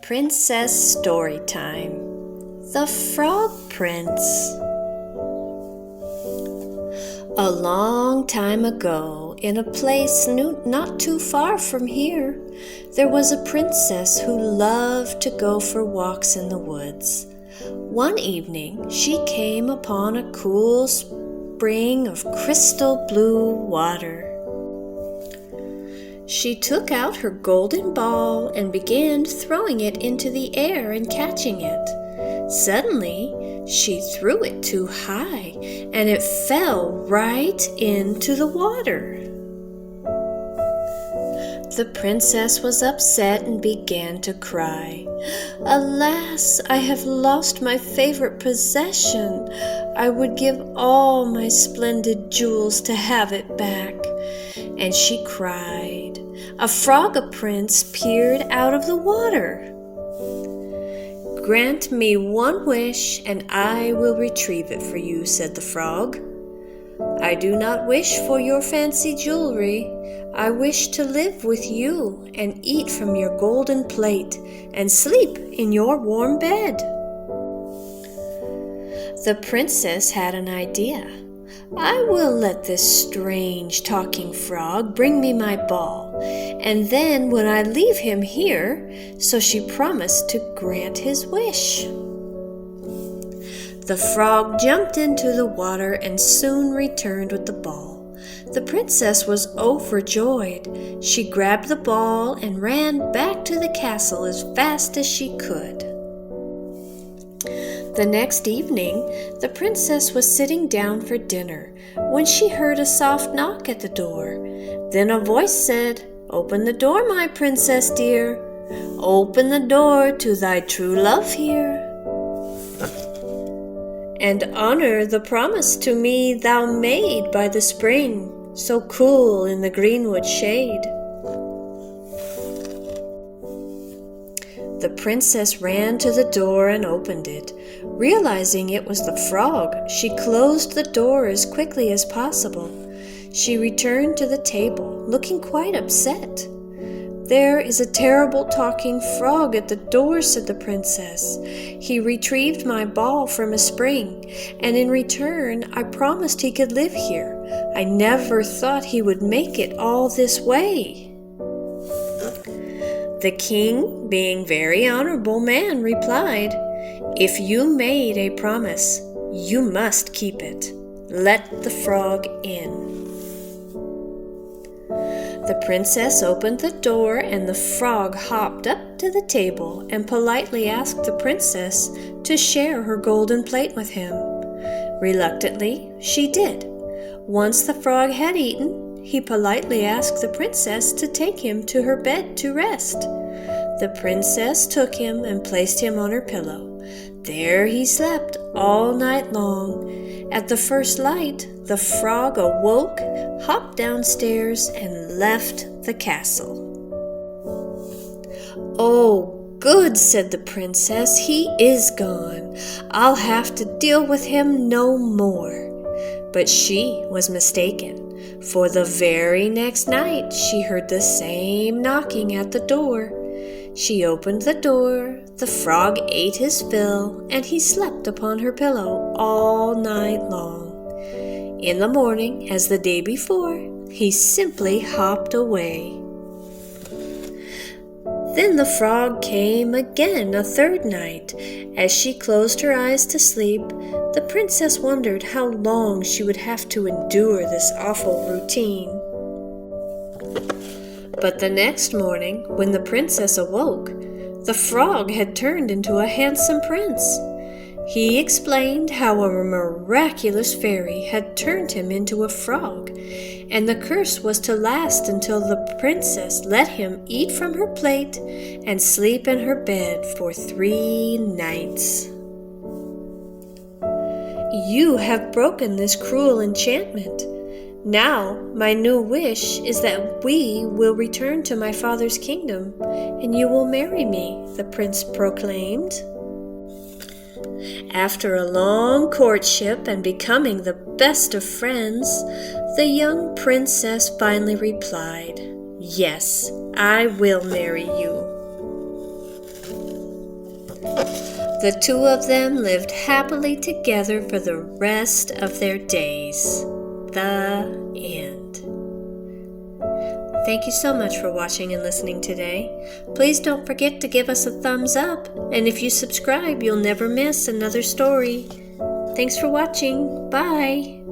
Princess Storytime. The Frog Prince. A long time ago, in a place not too far from here, there was a princess who loved to go for walks in the woods. One evening, she came upon a cool spring of crystal blue water. She took out her golden ball and began throwing it into the air and catching it. Suddenly, she threw it too high, and it fell right into the water. The princess was upset and began to cry. "Alas, I have lost my favorite possession. I would give all my splendid jewels to have it back." And she cried. A frog prince peered out of the water. "Grant me one wish, and I will retrieve it for you," said the frog. "I do not wish for your fancy jewelry. I wish to live with you and eat from your golden plate and sleep in your warm bed." The princess had an idea. "I will let this strange talking frog bring me my ball, and then when I leave him here," so she promised to grant his wish. The frog jumped into the water and soon returned with the ball. The princess was overjoyed. She grabbed the ball and ran back to the castle as fast as she could. The next evening, the princess was sitting down for dinner when she heard a soft knock at the door. Then a voice said, "Open the door, my princess dear. Open the door to thy true love here, and honor the promise to me thou made by the spring, so cool in the greenwood shade." The princess ran to the door and opened it. Realizing it was the frog, she closed the door as quickly as possible. She returned to the table, looking quite upset. "There is a terrible talking frog at the door," said the princess. "He retrieved my ball from a spring, and in return I promised he could live here. I never thought he would make it all this way." The king, being a very honorable man, replied, "If you made a promise, you must keep it. Let the frog in." The princess opened the door, and the frog hopped up to the table and politely asked the princess to share her golden plate with him. Reluctantly, she did. Once the frog had eaten, he politely asked the princess to take him to her bed to rest. The princess took him and placed him on her pillow. There he slept all night long. At the first light, the frog awoke, hopped downstairs, and left the castle. "Oh, good," said the princess. "He is gone. I'll have to deal with him no more." But she was mistaken, for the very next night she heard the same knocking at the door. She opened the door, the frog ate his fill, and he slept upon her pillow all night long. In the morning, as the day before, he simply hopped away. Then the frog came again a third night. As she closed her eyes to sleep, the princess wondered how long she would have to endure this awful routine. But the next morning, when the princess awoke, the frog had turned into a handsome prince. He explained how a miraculous fairy had turned him into a frog, and the curse was to last until the princess let him eat from her plate and sleep in her bed for 3 nights. "You have broken this cruel enchantment. Now, my new wish is that we will return to my father's kingdom, and you will marry me," the prince proclaimed. After a long courtship and becoming the best of friends, The young princess finally replied, "Yes, I will marry you." The two of them lived happily together for the rest of their days. The end. Thank you so much for watching and listening today. Please don't forget to give us a thumbs up, and if you subscribe, you'll never miss another story. Thanks for watching. Bye.